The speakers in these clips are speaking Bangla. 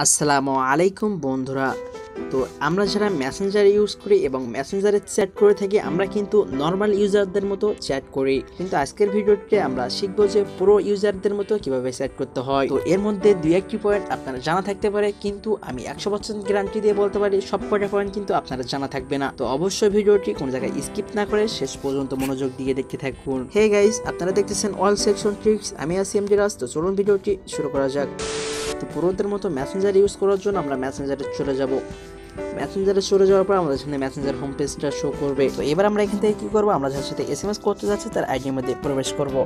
আসসালামু আলাইকুম বন্ধুরা। তো আমরা যারা মেসেঞ্জার ইউজ করি এবং মেসেঞ্জারে চ্যাট করে থাকি আমরা কিন্তু নর্মাল ইউজারদের মতো চ্যাট করি, কিন্তু আজকের ভিডিওতে আমরা শিখবো যে প্রো ইউজারদের মতো কিভাবে চ্যাট করতে হয়। তো এর মধ্যে দুই একটি পয়েন্ট আপনারা জানা থাকতে পারে, কিন্তু আমি 100% গ্যারান্টি দিয়ে বলতে পারি সব কটা পয়েন্ট কিন্তু আপনারা জানা থাকবে না। তো অবশ্যই ভিডিওটি কোনো জায়গায় স্কিপ না করে শেষ পর্যন্ত মনোযোগ দিয়ে দেখতে থাকুন। হে গাইস, আপনারা দেখতেছেন অল সেকশন ট্রিক্স, আমি আছি এমডি রাজ। তো চলুন ভিডিওটি শুরু করা যাক। তো পুরোদের মতো মেসেঞ্জার ইউজ করার জন্য আমরা মেসেঞ্জারে চলে যাব। মেসেঞ্জারে চলে যাওয়ার পর আমাদের সামনে মেসেঞ্জার হোম পেজটা শো করবে। তো এবার আমরা এখান থেকে কি করব, আমরা যার সাথে এসএমএস করতে যাচ্ছি তার আইডির মধ্যে প্রবেশ করব।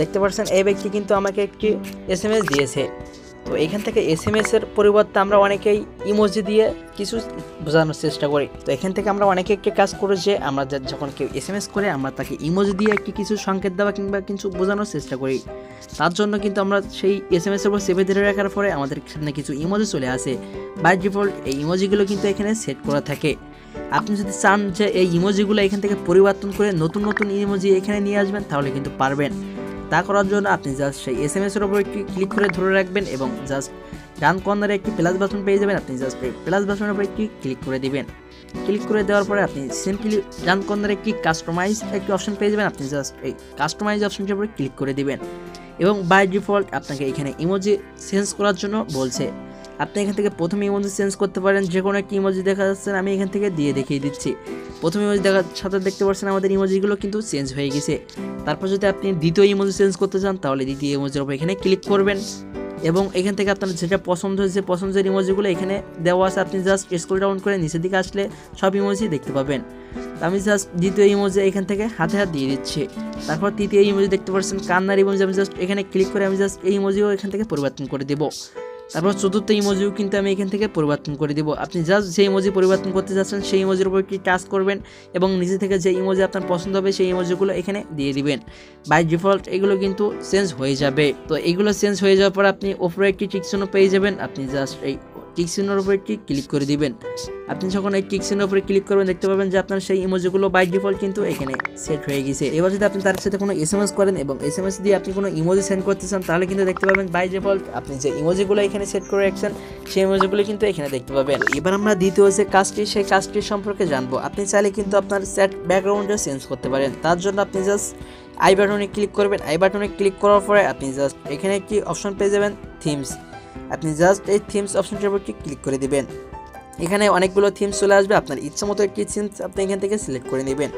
দেখতে পাচ্ছেন এই ব্যক্তি কিন্তু আমাকে একটি এসএমএস দিয়েছে। তো এখান থেকে এসএমএস এর পরিবর্তে আমরা অনেকেই ইমোজি দিয়ে কিছু বোঝানোর চেষ্টা করি। তো এখান থেকে আমরা অনেকে একটি কাজ করে যে আমরা যখন কেউ এসএমএস করে আমরা তাকে ইমোজি দিয়ে একটি কিছু সংকেত দেওয়া কিংবা কিছু বোঝানোর চেষ্টা করি। তার জন্য কিন্তু আমরা সেই এসএমএস এর উপর সেভে ধরে রাখার পরে আমাদের সামনে কিছু ইমোজি চলে আসে। বাই ডিফল্ট এই ইমোজিগুলো কিন্তু এখানে সেট করা থাকে। আপনি যদি চান যে এই ইমোজিগুলো এখান থেকে পরিবর্তন করে নতুন নতুন ইমোজি এখানে নিয়ে আসবেন তাহলে কিন্তু পারবেন। তা করার জন্য আপনি জাস্ট সেই এসএমএস এর উপর একটি ক্লিক করে ধরে রাখবেন এবং জাস্ট ডান কর্নারে একটি প্লাস বাটন পেয়ে যাবেন। আপনি জাস্ট এই প্লাস বাটনের উপর একটি ক্লিক করে দিবেন। ক্লিক করে দেওয়ার পরে আপনি সিম্পলি ডান কর্নারে একটি কাস্টমাইজ একটি অপশন পেয়ে যাবেন। আপনি জাস্ট এই কাস্টমাইজ অপশনটির উপরে ক্লিক করে দিবেন এবং বাই ডিফল্ট আপনাকে এখানে ইমোজি চেঞ্জ করার জন্য বলছে। আপনি এখান থেকে প্রথমে ইমোজি চেঞ্জ করতে পারেন, যে কোনো একটি ইমোজি দেখা যাচ্ছে আমি এখান থেকে দিয়ে দেখিয়ে দিচ্ছি। প্রথম ইমোজি দেখার সাথে দেখতে পাচ্ছেন আমাদের ইমোজিগুলো কিন্তু চেঞ্জ হয়ে গেছে। তারপর যদি আপনি দ্বিতীয় ইমোজি চেঞ্জ করতে চান তাহলে দ্বিতীয় ইমোজির উপর এখানে ক্লিক করবেন এবং এখান থেকে আপনার যেটা পছন্দ হয়েছে পছন্দের ইমোজিগুলো এখানে দেওয়া আছে। আপনি জাস্ট স্ক্রল ডাউন করে নিচের দিকে আসলে সব ইমোজি দেখতে পাবেন। তো আমি জাস্ট দ্বিতীয় ইমোজি এখান থেকে হাতে হাত দিয়ে দিচ্ছি। তারপর তৃতীয় ইমোজি দেখতে পাচ্ছেন কান্নার ইমোজি, আমি জাস্ট এখানে ক্লিক করে আমি জাস্ট এই ইমোজিও এখান থেকে পরিবর্তন করে দেবো। তারপর চতুর্থ ইমোজিও কিন্তু আমি এখান থেকে পরিবর্তন করে দিব। আপনি জাস্ট যে ইমোজি পরিবর্তন করতে যাচ্ছেন সেই ইমোজির উপর একটি টাচ করবেন এবং নিচে থেকে যে ইমোজি আপনার পছন্দ হবে সেই ইমোজিগুলো এখানে দিয়ে দিবেন। বাই ডিফল্ট এগুলো কিন্তু চেঞ্জ হয়ে যাবে। তো এগুলো চেঞ্জ হয়ে যাওয়ার পর আপনি উপরে একটি টিক চিহ্ন পেয়ে যাবেন। আপনি জাস্ট এই টিক চিহ্নের উপর একটি ক্লিক করে দিবেন। আপনি যখন এই টিক চিহ্নের উপরে ক্লিক করবেন দেখতে পাবেন যে আপনার সেই ইমোজিগুলো বাই ডিফল্ট কিন্তু এখানে সেট হয়ে গেছে। এবার যদি আপনি তার সাথে কোনো এসএমএস করেন এবং এসএমএস দিয়ে আপনি কোনো ইমোজি সেন্ড করতে চান তাহলে কিন্তু দেখতে পাবেন বাই ডিফল্ট আপনি যে ইমোজিগুলো এখানে সেট করে রাখছেন সেই ইমোজিগুলো কিন্তু এখানে দেখতে পাবেন। এবার আমরা দ্বিতীয় যে কাজটি সেই কাজটির সম্পর্কে জানবো। আপনি চাইলে কিন্তু আপনার চ্যাট ব্যাকগ্রাউন্ডে চেঞ্জ করতে পারেন। তার জন্য আপনি জাস্ট আই বাটনে ক্লিক করবেন। আই বাটনে ক্লিক করার পরে আপনি জাস্ট এখানে একটি অপশন পেয়ে যাবেন থিমস। আপনি জাস্ট এই থিমস অপশনটির উপর ক্লিক করে দিবেন। এখানে অনেকগুলো থিমস চলে আসবে, আপনার ইচ্ছা মতো একটি থিমস আপনি এখান থেকে সিলেক্ট করে নেবেন।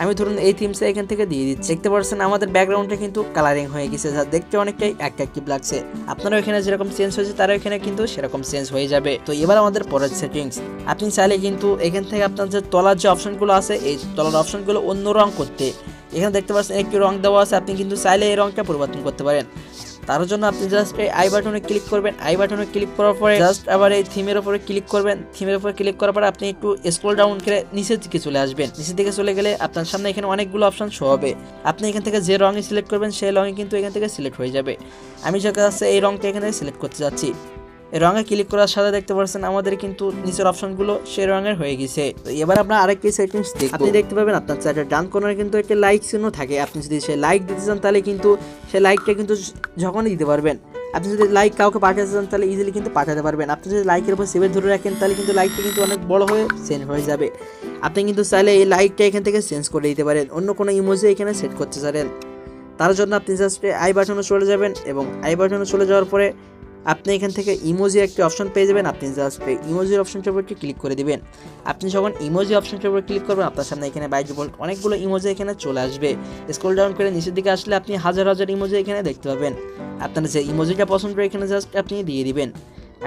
আমি ধরুন এই থিমসে এখান থেকে দিয়ে দিচ্ছি। দেখতে পাচ্ছেন আমাদের ব্যাকগ্রাউন্ডটা কিন্তু কালারিং হয়ে গেছে, যা দেখতে অনেকটাই অ্যাট্রাকটিভ লাগছে। আপনারও এখানে যেরকম চেঞ্জ হয়েছে তারও এখানে কিন্তু সেরকম চেঞ্জ হয়ে যাবে। তো এবার আমাদের পরের সেটিংস, আপনি চাইলে কিন্তু এখান থেকে আপনার যে তলার যে অপশনগুলো আছে এই তলার অপশনগুলো অন্য রং করতে এখানে দেখতে পাচ্ছেন একটি রং দেওয়া আছে। আপনি কিন্তু চাইলে এই রংটা পরিবর্তন করতে পারেন। তার জন্য আপনি জাস্ট এই আই বাটনে ক্লিক করবেন। আই বাটনে ক্লিক করার পরে জাস্ট আবার এই থিমের উপরে ক্লিক করবেন। থিমের উপরে ক্লিক করার পরে আপনি একটু স্ক্রল ডাউন করে নিচের দিকে চলে আসবেন। নিচের দিকে চলে গেলে আপনার সামনে এখানে অনেকগুলো অপশন শো হবে। আপনি এখান থেকে যে রঙে সিলেক্ট করবেন সেই রঙে কিন্তু এখান থেকে সিলেক্ট হয়ে যাবে। আমি যখন এই রঙটা এখানে সিলেক্ট করতে যাচ্ছি, এই রঙে ক্লিক করার সাথে দেখতে পাচ্ছেন আমাদের কিন্তু নিচের অপশনগুলো সেই রঙের হয়ে গেছে। তো এবার আমরা আরেকটি সেটিংস দেখব। আপনি দেখতে পাবেন আপনার চ্যাটের ডান কর্নারে কিন্তু একটা লাইক চিহ্ন থাকে। আপনি যদি সেই লাইক দিতে চান তাহলে কিন্তু সেই লাইকটা কিন্তু যখনই দিতে পারবেন। আপনি যদি লাইক কাউকে পাঠাতে চান তাহলে ইজিলি কিন্তু পাঠাতে পারবেন। আপনি যদি লাইকের উপর সেভে ধরে রাখেন তাহলে কিন্তু লাইকটা কিন্তু অনেক বড় হয়ে চেঞ্জ হয়ে যাবে। আপনি কিন্তু চাইলে এই লাইকটা এখান থেকে চেঞ্জ করে দিতে পারেন, অন্য কোনো ইমোজি এখানে সেট করতে পারেন। তার জন্য আপনি জাস্ট আই বাটনে চলে যাবেন এবং আই বাটনে চলে যাওয়ার পরে আপনি এখান থেকে ইমোজি একটি অপশন পেয়ে যাবেন। আপনি জাস্ট ইমোজির অপশনটার উপর ক্লিক করে দিবেন। আপনি যখন ইমোজি অপশনটার উপর ক্লিক করবেন আপনার সামনে এখানে বাই ডিফল্ট অনেকগুলো ইমোজি এখানে চলে আসবে। স্ক্রল ডাউন করে নিচের দিকে আসলে আপনি হাজার হাজার ইমোজি এখানে দেখতে পাবেন। আপনার যে ইমোজিটা পছন্দ এখানে জাস্ট আপনি দিয়ে দিবেন।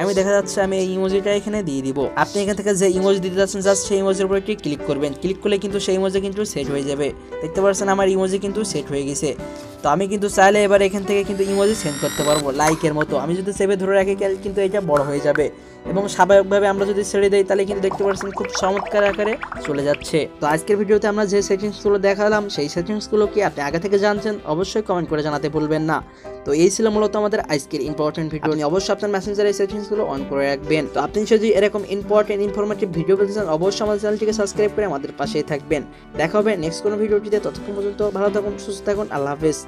আমি দেখা যাচ্ছে আমি এই ইমোজিটা এখানে দিয়ে দিব। আপনি এখান থেকে যে ইমোজি দিতে যাচ্ছেন জাস্ট সেই ইমোজির উপর একটি ক্লিক করবেন। ক্লিক করলে কিন্তু সেই ইমোজি কিন্তু সেট হয়ে যাবে। দেখতে পাচ্ছেন আমার ইমোজি কিন্তু সেট হয়ে গেছে। তো আমি কিন্তু চাইলে এবার এখান থেকে কিন্তু ইমোজি সেন্ড করতে পারবো লাইকের মতো। আমি যদি সেভে ধরে রাখি কিন্তু এটা বড় হয়ে যাবে এবং স্বাভাবিকভাবে আমরা যদি ছেড়ে দেই তাহলে কিন্তু দেখতে পাচ্ছেন খুব চমৎকার আকারে চলে যাচ্ছে। তো আজকের ভিডিওতে আমরা যে সেটিংসগুলো দেখালাম সেই সেটিংসগুলো কি আপনি আগে থেকে জানছেন অবশ্যই কমেন্ট করে জানাতে ভুলবেন না। তো এই ছিল মূলত আমাদের আজকের ইম্পর্টেন্ট ভিডিও। আপনি অবশ্যই আপনার মেসেঞ্জারে এই সেটিংসগুলো অন করে রাখবেন। তো আপনি যদি এরকম ইম্পর্টেন্ট ইনফরমেটিভ ভিডিও পেতে চান অবশ্যই আমাদের চ্যানেলটিকে সাবস্ক্রাইব করে আমাদের পাশেই থাকবেন। দেখা হবে নেক্সট কোনো ভিডিওটিতে। ততক্ষণ পর্যন্ত ভালো থাকুন, সুস্থ থাকুন, আল্লাহ হাফেজ।